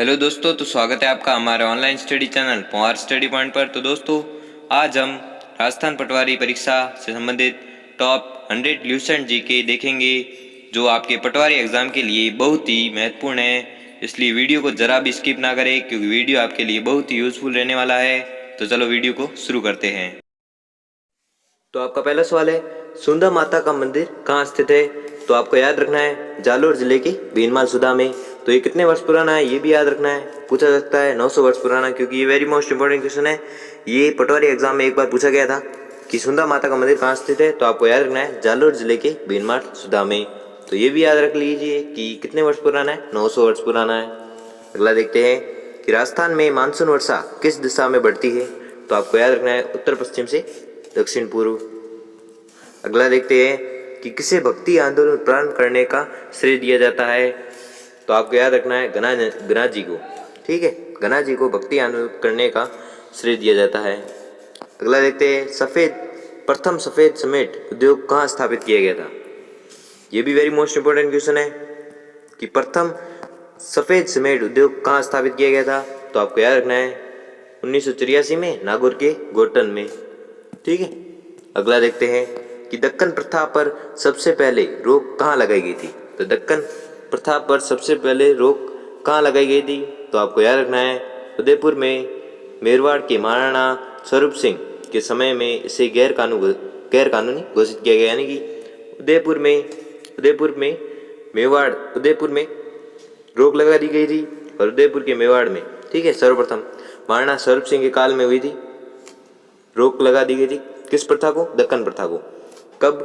Hello दोस्तों, तो स्वागत है आपका हमारे online study channel Pawar study point पर। तो दोस्तों, आज हम राजस्थान पटवारी परीक्षा से संबंधित टॉप 100 ल्यूसेंट जीके देखेंगे, जो आपके पटवारी एग्जाम के लिए बहुत ही महत्वपूर्ण है। इसलिए वीडियो को जरा भी स्किप ना करें, क्योंकि वीडियो आपके लिए बहुत ही यूजफुल रहने वाला है। तो चलो वीडियो को शुरू करते हैं। तो आपका पहला सवाल है, सुंदर माता का मंदिर कहाँ स्थित है? तो आपको याद रखना है जालोर जिले के भीनमाल सुधा में। तो ये कितने वर्ष पुराना है ये भी याद रखना है। पूछा सकता है 900 वर्ष पुराना, क्योंकि ये वेरी मोस्ट इंपॉर्टेंट क्वेश्चन है। ये पटवारी एग्जाम में एक बार पूछा गया था कि सुंदर माता का मंदिर कहाँ स्थित है। तो आपको याद रखना है जालोर जिले के भीनमाल सुधा में। तो ये भी याद रख लीजिए कि कितने वर्ष पुराना है, 900 वर्ष पुराना है। अगला देखते हैं कि राजस्थान में मानसून वर्षा किस दिशा में बढ़ती है? तो आपको याद रखना है उत्तर पश्चिम से दक्षिण पूर्व। अगला देखते हैं कि किसे भक्ति आंदोलन प्रारंभ करने का श्रेय दिया जाता है? तो आपको याद रखना है गणा जी को। ठीक है, गणा जी को भक्ति आंदोलन करने का श्रेय दिया जाता है। अगला देखते हैं प्रथम सफेद सीमेंट उद्योग कहाँ स्थापित किया गया था? ये भी वेरी मोस्ट इंपोर्टेंट क्वेश्चन है कि प्रथम सफेद सीमेंट उद्योग कहाँ स्थापित किया गया था? तो आपको याद रखना है 1983 में नागौर के गोटन में। ठीक है। अगला देखते हैं कि दक्कन प्रथा पर सबसे पहले रोक कहाँ लगाई गई थी? तो दक्कन प्रथा पर सबसे पहले रोक कहाँ लगाई गई थी? तो आपको याद रखना है उदयपुर में मेरवाड़ के महाराणा स्वरूप सिंह के समय में इसे गैर कानूनी घोषित किया गया, यानी कि उदयपुर में रोक लगा दी गई थी और उदयपुर के मेवाड़ में, ठीक है, सर्वप्रथम महाराणा स्वरूप सिंह के काल में हुई थी, रोक लगा दी गई थी। किस प्रथा को? दक्कन प्रथा को। कब?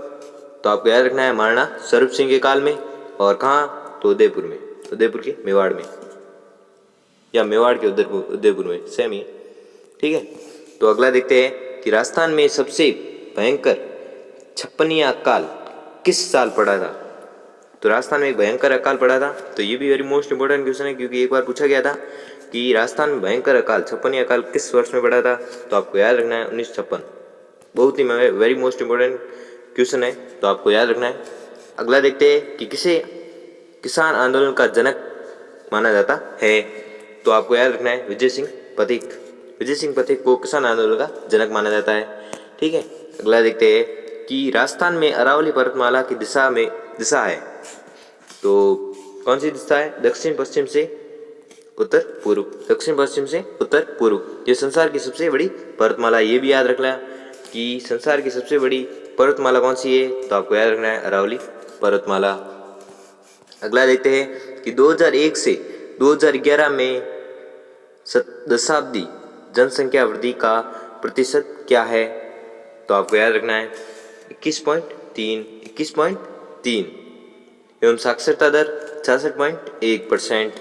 तो आपको याद रखना है महाराणा स्वरूप सिंह के काल में। और कहाँ? तो उदयपुर में, उदयपुर के मेवाड़ में, या मेवाड़ के उदयपुर में, सेम ही। ठीक है। तो अगला देखते हैं कि राजस्थान में सबसे भयंकर छप्पनिया अकाल किस साल पड़ा था? तो राजस्थान में एक भयंकर अकाल पड़ा था। तो ये भी वेरी मोस्ट इंपोर्टेंट क्वेश्चन है, क्योंकि एक बार पूछा गया था कि राजस्थान में भयंकर अकाल छप्पनिया अकाल किस वर्ष में पड़ा था? तो आपको याद रखना है 1956। बहुत ही वेरी मोस्ट इंपोर्टेंट क्वेश्चन है, तो आपको याद रखना है। अगला देखते हैं कि किसे किसान आंदोलन का जनक माना जाता है? तो आपको याद रखना है विजय सिंह पथिक को किसान आंदोलन का जनक माना जाता है। ठीक है। अगला देखते हैं कि राजस्थान में अरावली पर्वतमाला की दिशा है, तो कौन सी दिशा है? दक्षिण पश्चिम से उत्तर पूर्व। ये संसार की सबसे बड़ी पर्वतमाला, ये भी याद रखना कि संसार की सबसे बड़ी पर्वतमाला कौन सी है? तो आपको याद रखना है अरावली पर्वतमाला। अगला देखते हैं कि 2001 से 2011 में दशाब्दी जनसंख्या वृद्धि का प्रतिशत क्या है? तो आपको याद रखना है 21.3 एवं साक्षरता दर 66.1%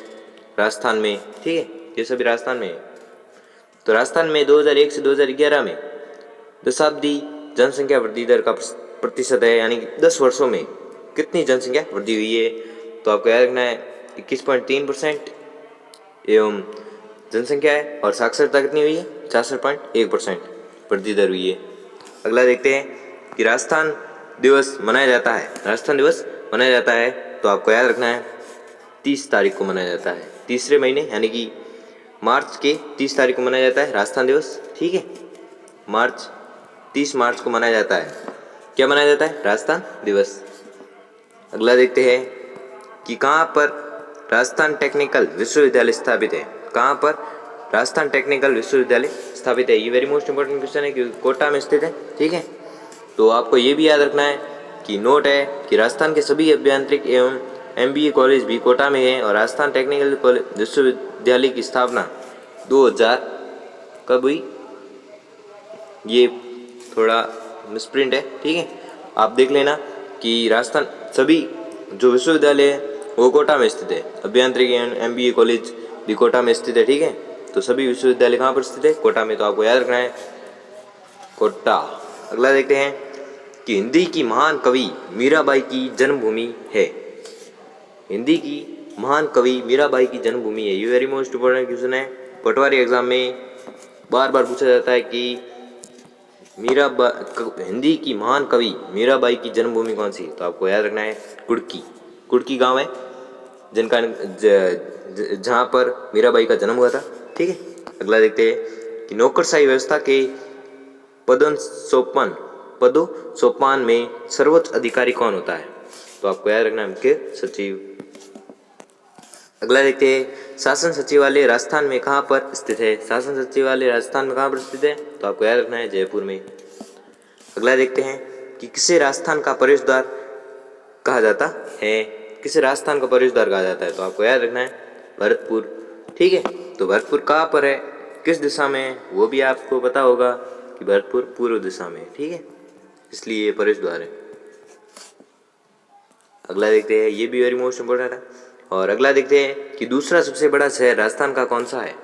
राजस्थान में। ठीक है, ये सभी राजस्थान में है। तो राजस्थान में 2001 से 2011 में दशाब्दी जनसंख्या वृद्धि दर का प्रतिशत है, यानी कि 10 वर्षों में कितनी जनसंख्या वृद्धि हुई है? तो आपको याद रखना है 21.3% एवं जनसंख्या है, और साक्षरता कितनी हुई है? 66.1% वृद्धि दर हुई है। अगला देखते हैं कि राजस्थान दिवस मनाया जाता है, तो आपको याद रखना है 30 तारीख को मनाया जाता है, तीसरे महीने, यानी कि मार्च के 30 तारीख को मनाया जाता है राजस्थान दिवस। ठीक है, 30 मार्च को मनाया जाता है। क्या मनाया जाता है? राजस्थान दिवस। अगला देखते हैं कि कहाँ पर राजस्थान टेक्निकल विश्वविद्यालय स्थापित है? कहाँ पर राजस्थान टेक्निकल विश्वविद्यालय स्थापित है? ये वेरी मोस्ट इंपोर्टेंट क्वेश्चन है, क्योंकि कोटा में स्थित है। ठीक है, तो आपको ये भी याद रखना है कि नोट है कि राजस्थान के सभी अभियांत्रिक एवं MBA कॉलेज भी कोटा में है, और राजस्थान टेक्निकल विश्वविद्यालय की स्थापना 2000 कब हुई? ये थोड़ा मिसप्रिंट है। ठीक है, आप देख लेना कि राजस्थान सभी जो विश्वविद्यालय है वो कोटा में स्थित है, अभियांत्रिक एवं MBA कॉलेज भी कोटा में स्थित है। ठीक है, तो सभी विश्वविद्यालय कहाँ पर स्थित है? कोटा में। तो आपको याद रखना है कोटा। अगला देखते हैं कि हिंदी की महान कवि मीराबाई की जन्मभूमि है। हिंदी की महान कवि मीराबाई की जन्मभूमि है। ये वेरी मोस्ट इंपोर्टेंट क्वेश्चन है, पटवारी एग्जाम में बार बार पूछा जाता है कि हिंदी की महान कवि मीराबाई की जन्मभूमि कौन सी? तो आपको याद रखना है कुड़की गांव है जहाँ पर मीराबाई का जन्म हुआ था। ठीक है, अगला देखते हैं कि नौकरशाही व्यवस्था के पदों सोपान में सर्वोच्च अधिकारी कौन होता है? तो आपको याद रखना है मुख्य सचिव। अगला देखते हैं शासन सचिवालय राजस्थान में कहाँ पर स्थित है? शासन सचिवालय राजस्थान में कहाँ पर स्थित है? तो आपको याद रखना है जयपुर में। अगला देखते हैं कि किसे राजस्थान का प्रवेश द्वार कहा जाता है? किसे राजस्थान का प्रवेश द्वार कहा जाता है? तो आपको याद रखना है भरतपुर। ठीक है, तो भरतपुर कहाँ पर है, किस दिशा में है, वो भी आपको पता होगा कि भरतपुर पूर्व दिशा में है। ठीक है, इसलिए ये प्रवेश द्वार है। अगला देखते हैं, ये भी वेरी मोस्ट इंपोर्टेंट है। और अगला देखते हैं कि दूसरा सबसे बड़ा शहर राजस्थान का कौन सा है?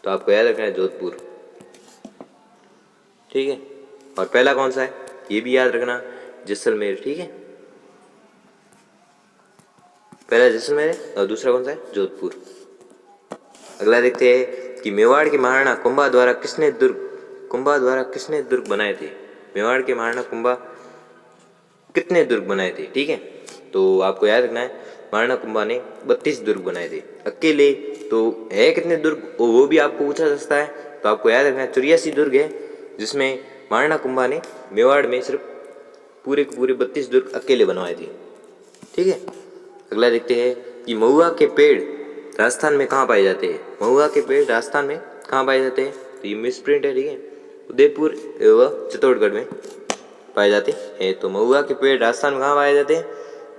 तो आपको याद रखना है जोधपुर। ठीक है, और पहला कौन सा है ये भी याद रखना, जैसलमेर। ठीक है, पहला जैसलमेर है और दूसरा कौन सा है? जोधपुर। अगला देखते हैं कि मेवाड़ के महाराणा कुंभा द्वारा किसने दुर्ग बनाए थे? मेवाड़ के महाराणा कुंभा कितने दुर्ग बनाए थे? ठीक है, तो आपको याद रखना है महाराणा कुंभा ने 32 दुर्ग बनाए थे अकेले। तो है कितने दुर्ग वो भी आपको पूछा जा सकता है, तो आपको याद रखना है 84 दुर्ग है, जिसमें महाराणा कुंभा ने मेवाड़ में सिर्फ पूरे 32 दुर्ग अकेले बनवाए थे। ठीक है, अगला देखते हैं कि महुआ के पेड़ राजस्थान में कहाँ पाए जाते हैं? महुआ के पेड़ राजस्थान में कहाँ पाए जाते हैं? तो ये मिसप्रिंट है। ठीक है, उदयपुर एवं चित्तौड़गढ़ में पाए जाते हैं। तो महुआ के पेड़ राजस्थान में कहाँ पाए जाते हैं?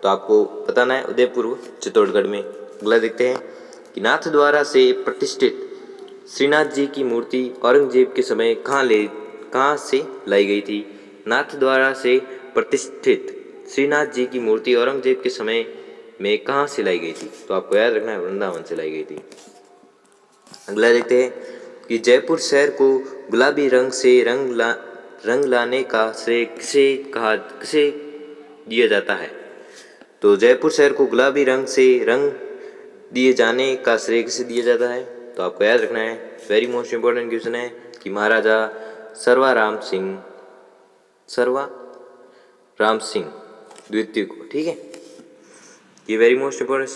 तो आपको बताना है उदयपुर व चित्तौड़गढ़ में। अगला देखते हैं कि नाथ द्वारा से प्रतिष्ठित श्रीनाथ जी की मूर्ति औरंगजेब के समय कहाँ से लाई गई थी? नाथ द्वारा से प्रतिष्ठित श्रीनाथ जी की मूर्ति औरंगजेब के समय में कहाँ से लाई गई थी? तो आपको याद रखना है वृंदावन से लाई गई थी। अगला देखते हैं कि जयपुर शहर को गुलाबी रंग से रंग लाने का श्रेय किसे दिया जाता है? तो जयपुर शहर को गुलाबी रंग से रंग दिए जाने का श्रेय किसे दिया जाता है? तो आपको याद रखना है, वेरी मोस्ट इंपॉर्टेंट क्वेश्चन है, कि महाराजा सर्वाराम सिंह द्वितीय को। ठीक है, ये वेरी मोस्ट इंपॉर्टेंट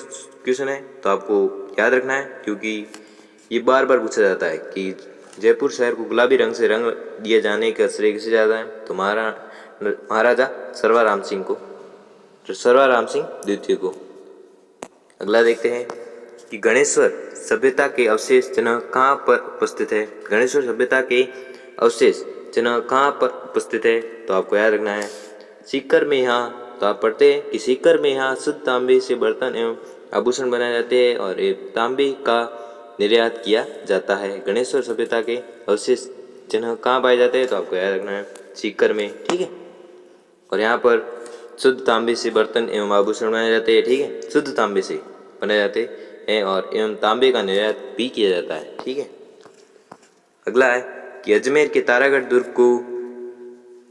क्वेश्चन है, तो आपको याद रखना है, क्योंकि ये बार बार पूछा जाता है कि जयपुर शहर को गुलाबी रंग से रंग दिए जाने का श्रेय किसे जाता है? तो महाराजा सर्वाराम सिंह द्वितीय को। अगला देखते हैं कि गणेश्वर सभ्यता के अवशेष चिन्ह कहाँ पर उपस्थित है? गणेश्वर सभ्यता के अवशेष चिन्ह कहाँ पर उपस्थित है? तो आपको याद रखना है सीकर में। यहाँ तो आप पढ़ते हैं कि सीकर में यहाँ शुद्ध तांबे से बर्तन एवं आभूषण बनाए जाते हैं और तांबे का निर्यात किया जाता है। गणेश्वर सभ्यता के अवशेष चिन्ह कहाँ पाए जाते हैं? तो आपको याद रखना है सीकर में। ठीक है, और यहाँ पर शुद्ध तांबे से बर्तन एवं आभूषण बनाए जाते हैं। ठीक है, शुद्ध तांबे से बनाए जाते हैं और एवं तांबे का निर्यात भी किया जाता है। ठीक है, अगला है कि अजमेर के तारागढ़ दुर्ग को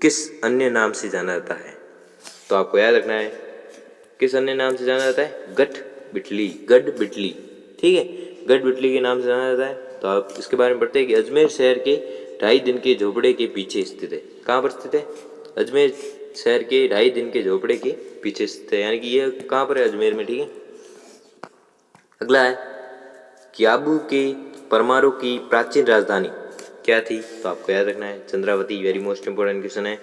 किस अन्य नाम से जाना जाता है? तो आपको याद रखना है किस अन्य नाम से जाना जाता है? गढ़बिटली। ठीक है, गढ़बिटली के नाम से जाना जाता है। तो आप इसके बारे में पढ़ते हैं कि अजमेर शहर के 2.5 दिन के झोपड़े के पीछे स्थित है। कहाँ पर स्थित है? अजमेर शहर के 2.5 दिन के झोपड़े के पीछे स्थित है, यानी कि यह कहाँ पर है? अजमेर में। ठीक है, अगला है कि आबू के परमाणु की प्राचीन राजधानी क्या थी? तो आपको याद रखना है Chandravati. Very most important question है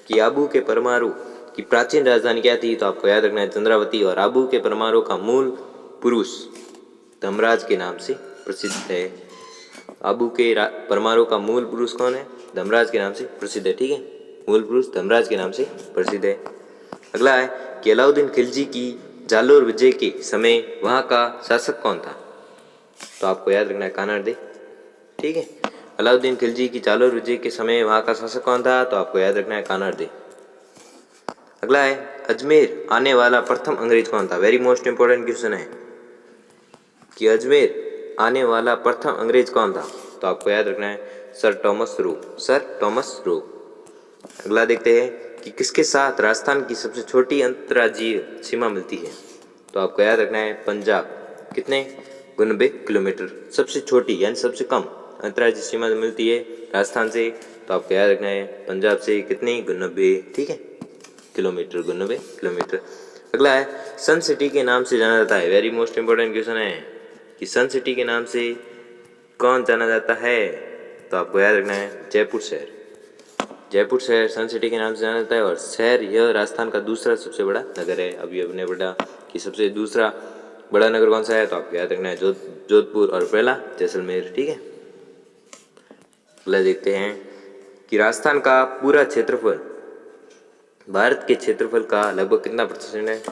कि आबू के परमाणु की प्राचीन राजधानी क्या थी? तो आपको याद रखना है चंद्रावती। और आबू के परमाणु का मूल पुरुष धर्मराज के नाम से प्रसिद्ध है। आबू के परमाणु का मूल पुरुष कौन है? धर्मराज के नाम से प्रसिद्ध है। ठीक है, मूल पुरुष धर्मराज के नाम से प्रसिद्ध है। अगला है कि अलाउद्दीन खिलजी की जालोर विजय के समय वहाँ का शासक कौन था? तो आपको याद रखना है कानरदे। ठीक है, अलाउद्दीन खिलजी की जालोर विजय के समय वहाँ का शासक कौन था? तो आपको याद रखना है कानरदे। अगला है अजमेर आने वाला प्रथम अंग्रेज कौन था? वेरी मोस्ट इंपोर्टेंट क्वेश्चन है कि अजमेर आने वाला प्रथम अंग्रेज कौन था? तो आपको याद रखना है सर टॉमस रो। अगला देखते हैं कि किसके साथ राजस्थान की सबसे छोटी अंतर्राज्यीय सीमा मिलती है? तो आपको याद रखना है पंजाब। कितने? 92 किलोमीटर। सबसे छोटी यानी सबसे कम अंतर्राज्यीय सीमा मिलती है राजस्थान से, तो आपको याद रखना है पंजाब से कितनी? 92। ठीक है, किलोमीटर, 92 किलोमीटर। अगला है सन सिटी के नाम से जाना जाता है। वेरी मोस्ट इंपॉर्टेंट क्वेश्चन है कि सन सिटी के नाम से कौन जाना जाता है, तो आपको याद रखना है जयपुर शहर। जयपुर शहर सन सिटी के नाम से जाना जाता है और शहर यह राजस्थान का दूसरा सबसे बड़ा नगर है। अभी हमने पढ़ा कि सबसे दूसरा बड़ा नगर कौन सा है, तो आपको याद रखना है जोधपुर और पहला जैसलमेर। ठीक है, अगला देखते हैं कि राजस्थान का पूरा क्षेत्रफल भारत के क्षेत्रफल का लगभग कितना % है,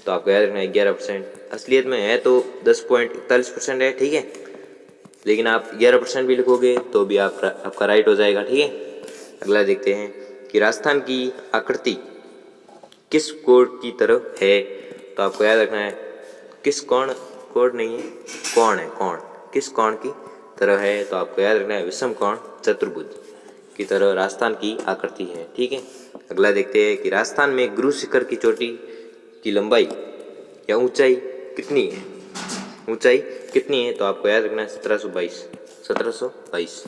तो आपको याद रखना है 11%। असलियत में है तो 10.41% है। ठीक है, लेकिन आप 11% भी लिखोगे तो भी आपका राइट हो जाएगा। ठीक है, अगला देखते हैं कि राजस्थान की आकृति किस कोण की तरह है, तो आपको याद रखना है किस कोण नहीं है, कोण है, कोण किस कोण की तरह है, तो आपको याद रखना है विषम कोण चतुर्भुज की तरह राजस्थान की आकृति है। ठीक है, अगला देखते हैं कि राजस्थान में गुरु शिखर की चोटी की लंबाई या ऊंचाई कितनी है, ऊंचाई कितनी है, तो आपको याद रखना है 1722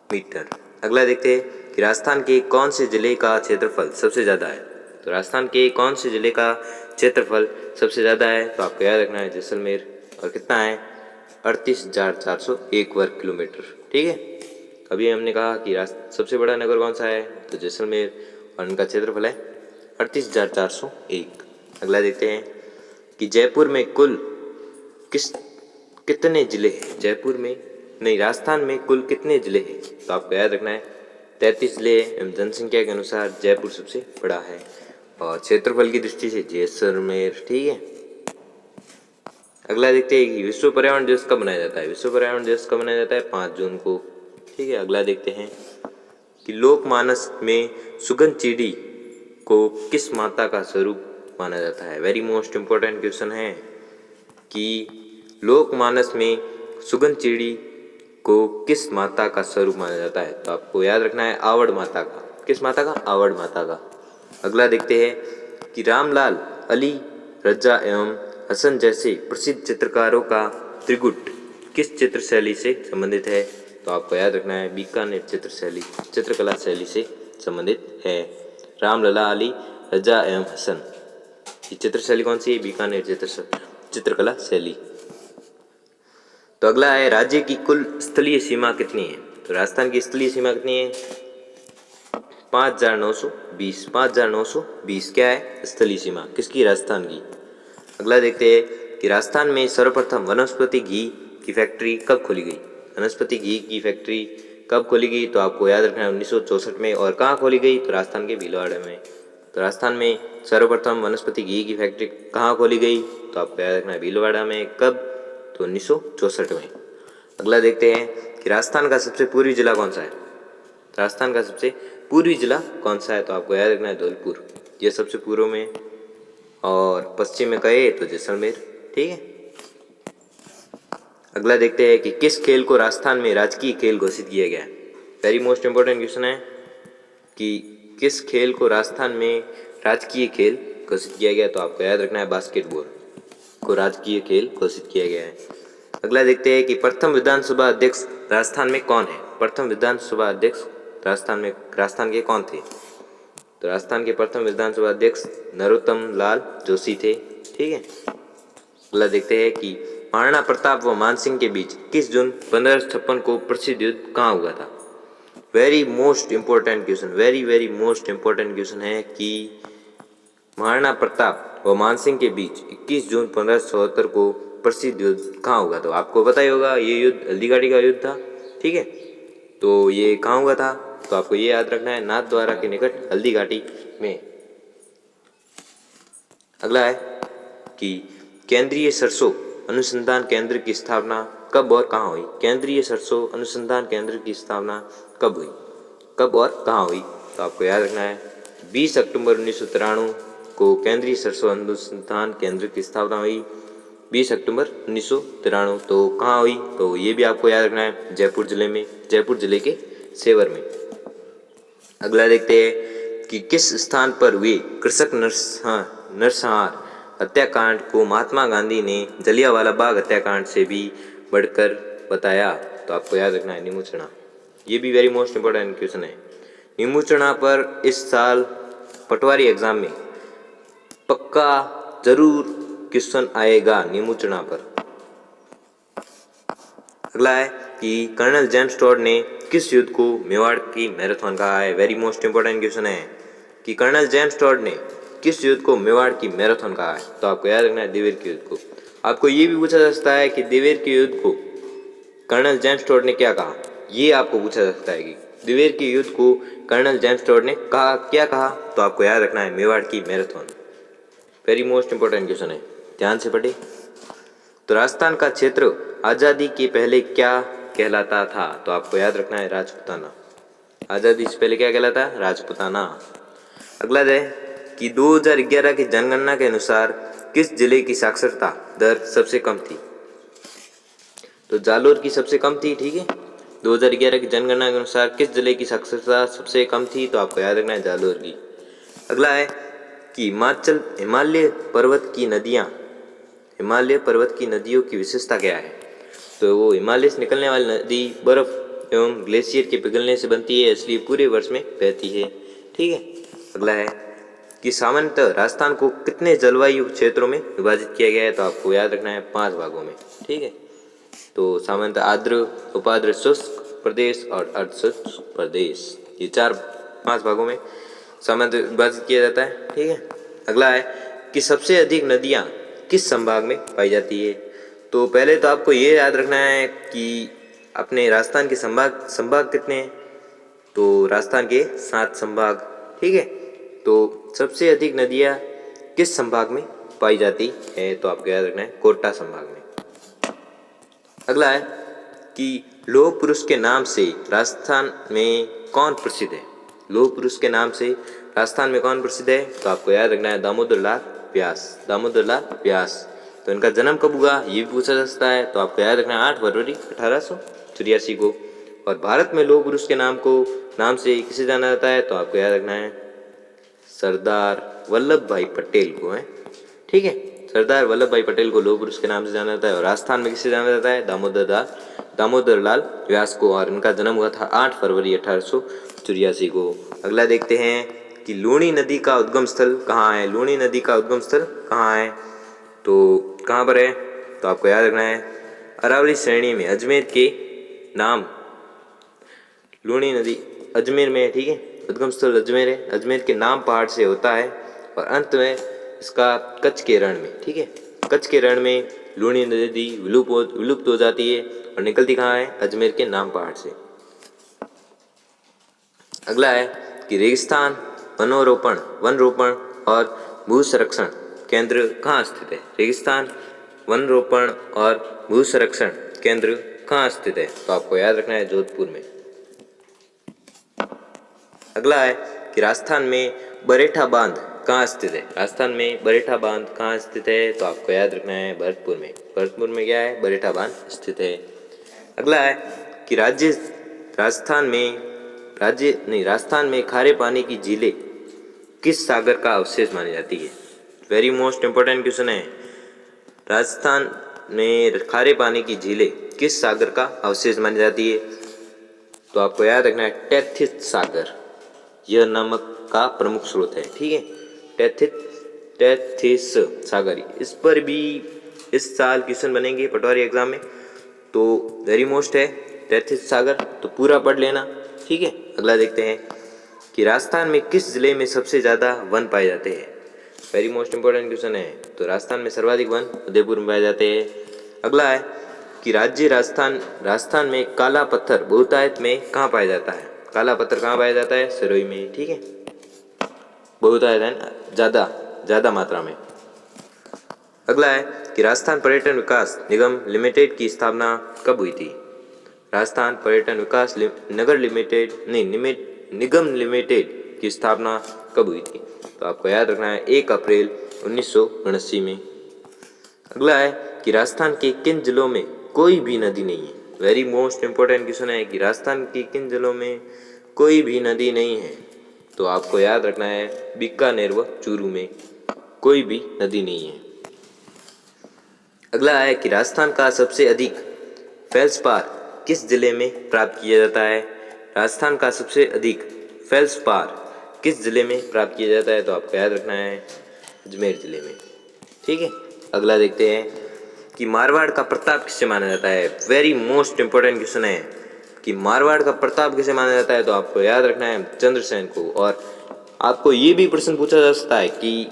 मीटर। अगला देखते हैं कि राजस्थान के कौन से जिले का क्षेत्रफल सबसे ज़्यादा है, तो राजस्थान के कौन से जिले का क्षेत्रफल सबसे ज़्यादा है, तो आपको याद रखना है जैसलमेर। और कितना है 38,401 वर्ग किलोमीटर। ठीक है, अभी हमने कहा कि सबसे बड़ा नगर कौन सा है, तो जैसलमेर, और उनका क्षेत्रफल है 38,401। अगला देखते हैं कि जयपुर में कुल कितने जिले हैं, जयपुर में नहीं राजस्थान में कुल कितने जिले हैं, तो आपको याद रखना है 33 जिले एवं जनसंख्या के अनुसार जयपुर सबसे बड़ा है और क्षेत्रफल की दृष्टि से जैसलमेर। ठीक है, अगला देखते हैं कि विश्व पर्यावरण दिवस कब मनाया जाता है। विश्व पर्यावरण दिवस कब मनाया जाता है, 5 जून को। ठीक है, अगला देखते हैं कि लोकमानस में सुगंध चिड़ी को किस माता का स्वरूप माना जाता है। वेरी मोस्ट इंपॉर्टेंट क्वेश्चन है कि लोकमानस में सुगंध चिड़ी को किस माता का स्वरूप माना जाता है, तो आपको याद रखना है आवड़ माता का। किस माता का, आवड़ माता का। अगला देखते हैं कि रामलाल, अली, रज्जा एवं हसन जैसे प्रसिद्ध चित्रकारों का त्रिगुट किस चित्र शैली से संबंधित है, तो आपको याद रखना है बीकानेर चित्रकला शैली से संबंधित है। रामलला, अली, रज्जा एवं हसन, ये चित्र शैली कौन सी है, बीकानेर चित्रकला शैली। तो अगला है राज्य की कुल स्थलीय सीमा कितनी है, तो राजस्थान की स्थलीय सीमा कितनी है 5,920। 5,920 क्या है स्थलीय सीमा किसकी, राजस्थान की। अगला देखते हैं कि राजस्थान में सर्वप्रथम वनस्पति घी की फैक्ट्री कब खोली गई। वनस्पति घी की फैक्ट्री कब खोली गई, तो आपको याद रखना है 1964 में। और कहाँ खोली गई, तो राजस्थान के भीलवाड़ा में। तो राजस्थान में सर्वप्रथम वनस्पति घी की फैक्ट्री कहाँ खोली गई, तो आपको याद रखना है भीलवाड़ा में। कब, तो 1964 में। अगला देखते हैं कि राजस्थान का सबसे पूर्वी जिला कौन सा है। राजस्थान का सबसे पूर्वी जिला कौन सा है, तो आपको याद रखना है धौलपुर, ये सबसे पूर्व में। और पश्चिम में कहे तो जैसलमेर। ठीक है, अगला देखते हैं कि किस खेल को राजस्थान में राजकीय खेल घोषित किया गया है। वेरी मोस्ट इंपॉर्टेंट क्वेश्चन है कि किस खेल को राजस्थान में राजकीय खेल घोषित किया गया, तो आपको याद रखना है बास्केटबॉल को राजकीय खेल घोषित किया गया है। अगला देखते हैं कि प्रथम विधानसभा अध्यक्ष राजस्थान में कौन है। प्रथम विधानसभा अध्यक्ष राजस्थान के कौन थे, तो राजस्थान के प्रथम विधानसभा अध्यक्ष नरोत्तम लाल जोशी थे। ठीक है, अगला देखते हैं कि महाराणा प्रताप व मानसिंह के बीच 21 जून 1556 को प्रसिद्ध युद्ध कहाँ हुआ था। Very most important question, very most important question है कि महाराणा प्रताप व मानसिंह के बीच 21 जून 1576 को प्रसिद्ध युद्ध कहाँ हुआ, तो आपको पता ही होगा ये युद्ध हल्दीघाटी का युद्ध था। ठीक है, तो ये कहाँ हुआ था, तो आपको ये याद रखना है नाथद्वारा के निकट हल्दीघाटी में। अगला है कि केंद्रीय सरसों अनुसंधान केंद्र की स्थापना कब और कहाँ हुई। केंद्रीय सरसों अनुसंधान केंद्र की स्थापना कब हुई, कब और कहाँ हुई, तो आपको याद रखना है 20 अक्टूबर 1993 को केंद्रीय सरसों अनुसंधान केंद्र की स्थापना हुई। 20 अक्टूबर 1993, तो कहाँ हुई, तो ये भी आपको याद रखना है जयपुर जिले में, जयपुर जिले के सेवर में। अगला देखते हैं कि किस स्थान पर हुए कृषक नरसंहार हत्याकांड को महात्मा गांधी ने जलियांवाला बाग हत्याकांड से भी बढ़कर बताया, तो आपको याद रखना है नीमूचना। ये भी वेरी मोस्ट इंपॉर्टेंट क्वेश्चन है। नीमूचना पर इस साल पटवारी एग्जाम में पक्का जरूर क्वेश्चन आएगा निमुचना पर। अगला है कि कर्नल जेम्स टॉड ने किस युद्ध को मेवाड़ की मैराथन कहा है। वेरी मोस्ट इंपोर्टेंट क्वेश्चन है कि कर्नल जेम्स टॉड ने किस युद्ध को मेवाड़ की मैराथन कहा है। तो आपको याद रखना है देवेर के युद्ध को। आपको ये भी पूछा जा सकता है कि देवेर के युद्ध को कर्नल जेम्स टॉड ने क्या कहा, ये आपको पूछा जा सकता है कि देवेर के युद्ध को कर्नल जेम्स टॉड ने कहा क्या कहा। तो आपको याद रखना है मेवाड़ की marathon. Very most important question है, ध्यान से पढ़े। तो राजस्थान का क्षेत्र आज़ादी के पहले क्या कहलाता था। तो आपको याद रखना है राजपूताना। आज़ादी से पहले क्या कहलाता है, राजपूताना। अगला है कि 2011 की जनगणना के अनुसार किस जिले की साक्षरता दर सबसे कम थी। तो जालोर की सबसे कम थी, ठीक है। 2011 की जनगणना के अनुसार किस जिले की साक्षरता सबसे कम थी। तो आपको याद रखना है जालोर की। अगला है कि हिमालय पर्वत की नदियों की विशेषता क्या है। तो वो हिमालय से निकलने वाली नदी बर्फ एवं ग्लेशियर के पिघलने से बनती है, इसलिए पूरे वर्ष में बहती है, ठीक है। अगला है कि सामान्यतः राजस्थान को कितने जलवायु क्षेत्रों में विभाजित किया गया है। तो आपको याद रखना है 5 भागों में, ठीक है। तो सामान्यतः आर्द्र, उपाद्र, शुष्क प्रदेश और अर्धशुष्क प्रदेश, ये 5 भागों में सामान्यतः विभाजित किया जाता है, ठीक है। अगला है कि सबसे अधिक नदियाँ किस संभाग में पाई जाती है। तो पहले तो आपको ये याद रखना है कि अपने राजस्थान के संभाग कितने हैं। तो राजस्थान के 7 संभाग, ठीक है। तो सबसे अधिक नदियाँ किस संभाग में पाई जाती है। तो आपको याद रखना है कोटा संभाग में। अगला है कि लौह पुरुष के नाम से राजस्थान में कौन प्रसिद्ध है। लौह पुरुष के नाम से राजस्थान में कौन प्रसिद्ध है। तो आपको याद रखना है दामोदर लाल व्यास। तो इनका जन्म कब हुआ ये भी पूछा जा सकता है। तो आपको याद रखना है 8 फरवरी 1884 को। और भारत में लौह पुरुष के नाम से किसे जाना जाता है। तो आपको याद रखना है सरदार वल्लभ भाई पटेल को है, ठीक है। सरदार वल्लभ भाई पटेल को लौह पुरुष के नाम से जाना जाता है। और राजस्थान में किसे जाना जाता है, दामोदर लाल व्यास को। और इनका जन्म हुआ था 8 फरवरी 1884 को। अगला देखते हैं कि लूणी नदी का उद्गम स्थल कहाँ है। लूणी नदी का उद्गम स्थल कहाँ है, तो कहाँ पर है। तो आपको याद रखना है अरावली श्रेणी में अजमेर के नाम, लूणी नदी अजमेर में है, ठीक है। उद्गम स्थल अजमेर है, अजमेर के नाम पहाड़ से होता है और अंत में इसका कच्छ के रण में, ठीक है। कच्छ के रण में लूणी नदी विलुप्त हो जाती है और निकलती कहाँ है, अजमेर के नाम पहाड़ से। अगला है कि रेगिस्तान वन रोपण और भू संरक्षण केंद्र कहाँ स्थित है। रेगिस्तान वन रोपण और भू संरक्षण केंद्र कहाँ स्थित है। तो आपको याद रखना है जोधपुर में। अगला है कि राजस्थान में बरेठा बांध कहाँ स्थित है। राजस्थान में बरेठा बांध कहाँ स्थित है। तो आपको याद रखना है भरतपुर में। भरतपुर में क्या है, बरेठा बांध स्थित है। अगला है कि राजस्थान में खारे पानी की झीलें किस सागर का अवशेष मानी जाती है। वेरी मोस्ट इंपोर्टेंट क्वेश्चन है। राजस्थान में खारे पानी की झीलें किस सागर का अवशेष मानी जाती है। तो आपको याद रखना है टेथिस सागर, यह नमक का प्रमुख स्रोत है, ठीक है। टेथिस सागर, इस पर भी इस साल क्वेश्चन बनेंगे पटवारी एग्जाम में। तो वेरी मोस्ट है टेथिस सागर, तो पूरा पढ़ लेना, ठीक है। अगला देखते हैं कि राजस्थान में किस जिले में सबसे ज़्यादा वन पाए जाते हैं। वेरी मोस्ट इंपोर्टेंट क्वेश्चन है। तो राजस्थान में सर्वाधिक वन उदयपुर में पाए जाते हैं। अगला है कि राजस्थान में काला पत्थर बहुतायत में कहाँ पाया जाता है। काला पत्थर कहाँ पाया जाता है, सिरोही में, ठीक है। बहुतायत है ज़्यादा मात्रा में। अगला है कि राजस्थान पर्यटन विकास निगम लिमिटेड की स्थापना कब हुई थी। राजस्थान पर्यटन विकास निगम लिमिटेड की स्थापना कब हुई थी। तो आपको याद रखना है 1 अप्रैल 1979 में। अगला है कि राजस्थान के किन जिलों में कोई भी नदी नहीं है। वेरी मोस्ट इंपोर्टेंट क्वेश्चन है कि राजस्थान के किन जिलों में कोई भी नदी नहीं है। तो आपको याद रखना है बीकानेर व चूरू में कोई भी नदी नहीं है। अगला है कि राजस्थान का सबसे अधिक फेल्सपार किस जिले में प्राप्त किया जाता है। राजस्थान का सबसे अधिक फेल्सपार किस जिले में प्राप्त किया जाता है। तो आपको याद रखना है अजमेर जिले में। ठीक है। अगला देखते हैं कि मारवाड़ का प्रताप किससे माना जाता है। वेरी मोस्ट इंपॉर्टेंट क्वेश्चन है कि मारवाड़ का प्रताप किसे माना जाता है। तो आपको याद रखना है चंद्रसेन को। और आपको ये भी प्रश्न पूछा जा सकता है कि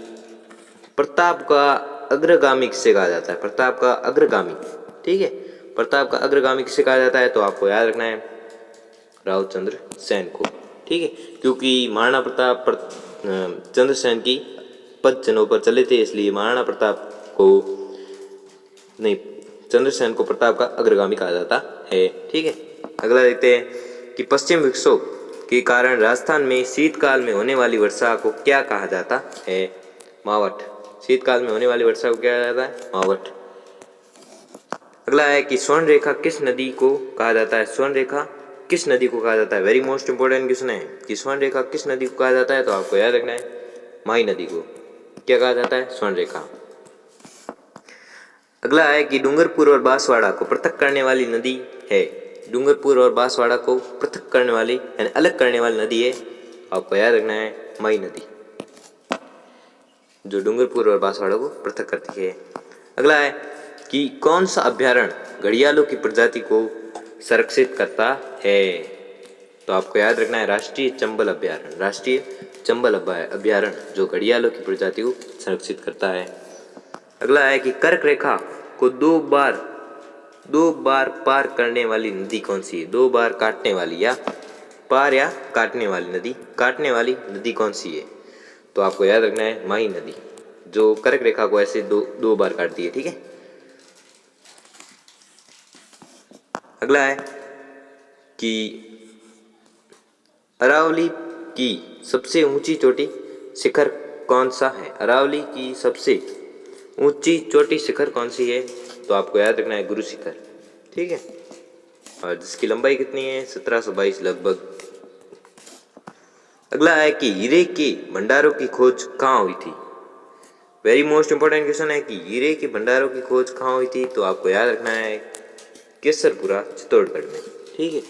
प्रताप का अग्रगामी किसे कहा जाता है। प्रताप का अग्रगामी, ठीक है, प्रताप का अग्रगामी किसे कहा जाता है। तो आपको याद रखना है राव चंद्र सेन को, ठीक है, क्योंकि महाराणा प्रताप चंद्रसेन की पद चिन्हों पर चले थे, इसलिए महाराणा प्रताप को नहीं, चंद्रसेन को प्रताप का अग्रगामी कहा जाता है, ठीक है। अगला देखते हैं कि पश्चिम विक्षोभ के कारण राजस्थान में शीतकाल में होने वाली वर्षा को क्या कहा जाता है। मावठ। शीतकाल में होने वाली वर्षा को क्या कहा जाता है। मावठ। अगला है कि स्वर्ण रेखा किस नदी को कहा जाता है। स्वर्ण रेखा किस नदी को कहा जाता है। वेरी मोस्ट इंपोर्टेंट क्वेश्चन है कि स्वर्ण रेखा किस नदी को कहा जाता है। तो आपको याद रखना है माही नदी को क्या कहा जाता है, स्वर्ण रेखा। अगला है कि डूंगरपुर और बांसवाड़ा को पृथक करने वाली नदी है। डूंगरपुर और बांसवाड़ा को पृथक करने वाली यानी अलग करने वाली नदी है, आपको याद रखना है माही नदी, जो डूंगरपुर और बांसवाड़ा को पृथक करती है। अगला है कि कौन सा अभ्यारण्य घड़ियालों की प्रजाति को संरक्षित करता है। तो आपको याद रखना है राष्ट्रीय चंबल अभ्यारण्य। राष्ट्रीय चंबल अभ्यारण्य जो घड़ियालों की प्रजाति को संरक्षित करता है। अगला है कि कर्क रेखा को दो बार पार करने वाली नदी कौन सी है। दो बार काटने वाली या पार या काटने वाली नदी, काटने वाली नदी कौन सी है। तो आपको याद रखना है माही नदी, जो कर्क रेखा को ऐसे दो बार काटती है, ठीक है। अगला है कि अरावली की सबसे ऊंची चोटी शिखर कौन सा है। अरावली की सबसे ऊंची चोटी शिखर कौन सी है। तो आपको याद रखना है गुरु शिखर, ठीक है, और जिसकी लंबाई कितनी है 1722 लगभग। अगला है कि हीरे के भंडारों की खोज कहाँ हुई थी। वेरी मोस्ट इंपोर्टेंट क्वेश्चन है कि हीरे के भंडारों की खोज कहाँ हुई थी। तो आपको याद रखना है केसरपुरा चित्तौड़गढ़ में, ठीक है।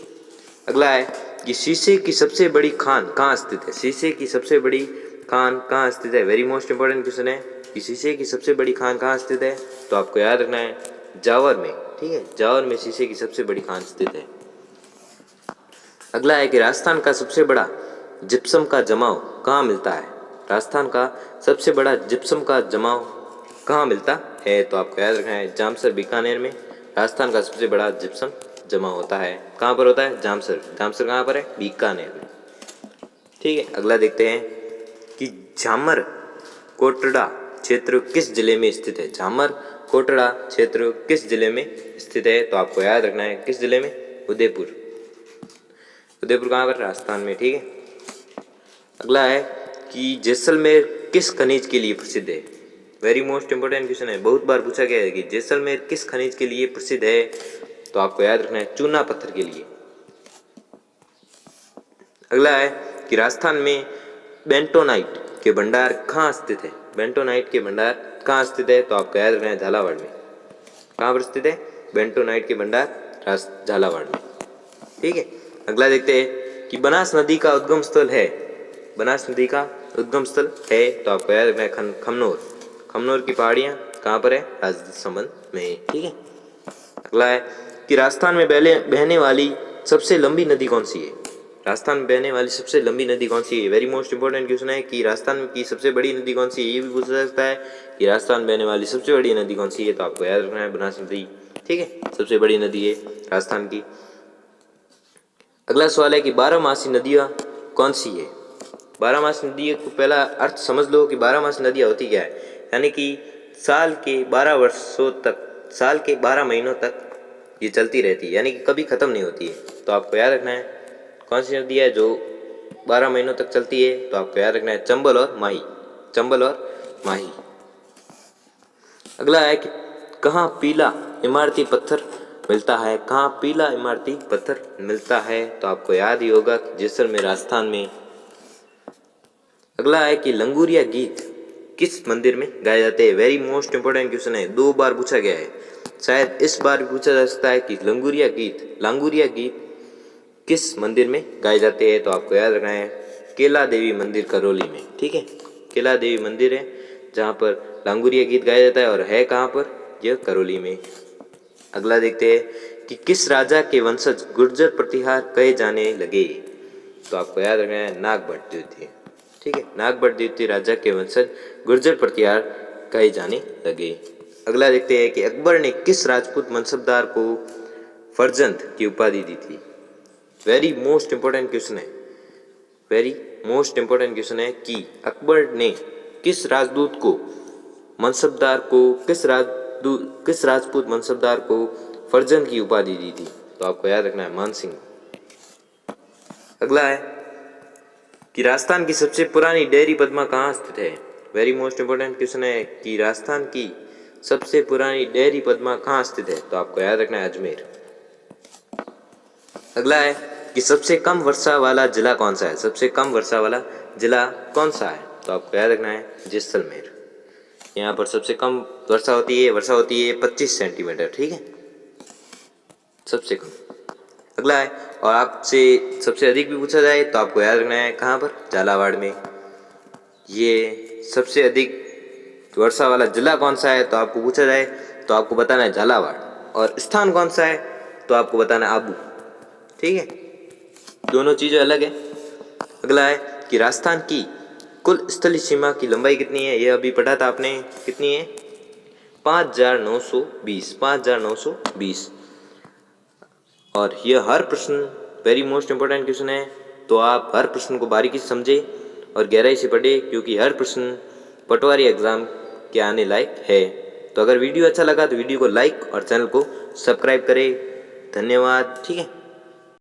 अगला है कि शीशे की सबसे बड़ी खान कहाँ स्थित है। शीशे की सबसे बड़ी खान कहाँ स्थित है। वेरी मोस्ट इंपोर्टेंट क्वेश्चन है कि शीशे की सबसे बड़ी खान कहाँ स्थित है। तो आपको याद रखना है जावर में, ठीक है, जावर में शीशे की सबसे बड़ी खान स्थित है। अगला है कि राजस्थान का सबसे बड़ा जिप्सम का जमाव कहाँ मिलता है। राजस्थान का सबसे बड़ा जिप्सम का जमाव कहाँ मिलता है। तो आपको याद रखना है जामसर बीकानेर में राजस्थान का सबसे बड़ा जिप्सम जमा होता है। कहाँ पर होता है, जामसर। जामसर कहाँ पर है, बीकानेर में, ठीक है। अगला देखते हैं कि झामर कोटड़ा क्षेत्र किस जिले में स्थित है। झामर कोटड़ा क्षेत्र किस जिले में स्थित है। तो आपको याद रखना है किस जिले में, उदयपुर। उदयपुर कहाँ पर, राजस्थान में, ठीक है। अगला है कि जैसलमेर किस खनिज के लिए प्रसिद्ध है। वेरी मोस्ट इंपोर्टेंट क्वेश्चन है, बहुत बार पूछा गया है कि जैसलमेर किस खनिज के लिए प्रसिद्ध है। तो आपको याद रखना है चूना पत्थर के लिए। अगला है कि राजस्थान में बेंटोनाइट के भंडार कहाँ स्थित है। बेंटोनाइट के भंडार कहाँ स्थित है। तो आपको याद रखना है झालावाड़ में। कहाँ पर स्थित है, बेंटोनाइट के भंडार झालावाड़ में, ठीक है। अगला देखते हैं कि बनास नदी का उद्गम स्थल है। बनास नदी का उद्गम स्थल है। तो आपको याद रखना है खमनोर। खमनोर की पहाड़ियाँ कहाँ पर है, राजसमंद में, ठीक है। अगला है कि राजस्थान में बहने वाली सबसे लंबी नदी कौन सी है। राजस्थान में बहने वाली सबसे लंबी नदी कौन सी है। वेरी मोस्ट इंपोर्टेंट क्वेश्चन है कि राजस्थान की सबसे बड़ी नदी कौन सी है। ये भी पूछा जा सकता है कि राजस्थान में बहने वाली सबसे बड़ी नदी कौन सी है। तो आपको याद रखना है बनास नदी, ठीक है, सबसे बड़ी नदी है राजस्थान की। अगला सवाल है कि बारहमासी नदियाँ कौन सी है। बारहमासी नदी को पहला अर्थ समझ लो कि बारहमासी नदियाँ होती क्या है, यानी कि साल के 12 वर्षों तक, साल के 12 महीनों तक ये चलती रहती है, यानी कि कभी ख़त्म नहीं होती है। तो आपको याद रखना है कौन सी नदी है जो 12 महीनों तक चलती है। तो आपको याद रखना है चंबल और माही, चंबल और माही। अगला है कि कहाँ पीला इमारती पत्थर मिलता है। कहाँ पीला इमारती पत्थर मिलता है। तो आपको याद ही होगा कि जैसलमेर राजस्थान में। अगला है कि लंगूरिया गीत किस मंदिर में गाए जाते हैं। वेरी मोस्ट इंपोर्टेंट क्वेश्चन है, 2 बार पूछा गया है, शायद इस बार भी पूछा जा सकता है कि लांगुरिया गीत किस मंदिर में गाए जाते हैं। तो आपको याद रखना है केला देवी मंदिर करौली में, ठीक है। केला देवी मंदिर है जहाँ पर लांगुरिया गीत गाया जाता है और है कहाँ पर? यह करौली में। अगला देखते हैं कि किस राजा के वंशज गुर्जर प्रतिहार कहे जाने लगे? तो आपको याद रखना है नागभट्ट द्वितीय। ठीक है, नागभट्ट द्वितीय राजा के वंशज गुर्जर प्रतिहार कहे जाने लगे। अगला देखते हैं कि अकबर ने किस राजपूत मनसबदार को फर्जंद की उपाधि दी थी? वेरी मोस्ट इंपॉर्टेंट क्वेश्चन है, वेरी मोस्ट इंपॉर्टेंट क्वेश्चन है कि अकबर ने किस राजदूत को मनसबदार को किस राजपूत मनसबदार को फर्जंद की उपाधि दी थी? तो आपको याद रखना है मान सिंह। अगला है कि राजस्थान की सबसे पुरानी डेयरी पद्मा कहाँ स्थित है? वेरी मोस्ट इंपॉर्टेंट क्वेश्चन है कि राजस्थान की सबसे पुरानी डेयरी पद्मा कहाँ स्थित है? तो आपको याद रखना है अजमेर। अगला है कि सबसे कम वर्षा वाला जिला कौन सा है? सबसे कम वर्षा वाला जिला कौन सा है? तो आपको याद रखना है जैसलमेर। यहाँ पर सबसे कम वर्षा होती है 25 सेंटीमीटर। ठीक है, सबसे कम। अगला है और आपसे सबसे अधिक भी पूछा जाए तो आपको याद रखना है कहाँ पर? झालावाड़ में। ये सबसे अधिक वर्षा वाला जिला कौन सा है तो आपको पूछा जाए तो आपको बताना है झालावाड़, और स्थान कौन सा है तो आपको बताना है आबू। ठीक है, दोनों चीज़ें अलग है। अगला है कि राजस्थान की कुल स्थलीय सीमा की लंबाई कितनी है? यह अभी पढ़ा था आपने, कितनी है? 5920। और यह हर प्रश्न वेरी मोस्ट इंपॉर्टेंट क्वेश्चन है, तो आप हर प्रश्न को बारीकी से समझे और गहराई से पढ़े, क्योंकि हर प्रश्न पटवारी एग्जाम के आने लायक है। तो अगर वीडियो अच्छा लगा तो वीडियो को लाइक और चैनल को सब्सक्राइब करें। धन्यवाद। ठीक है।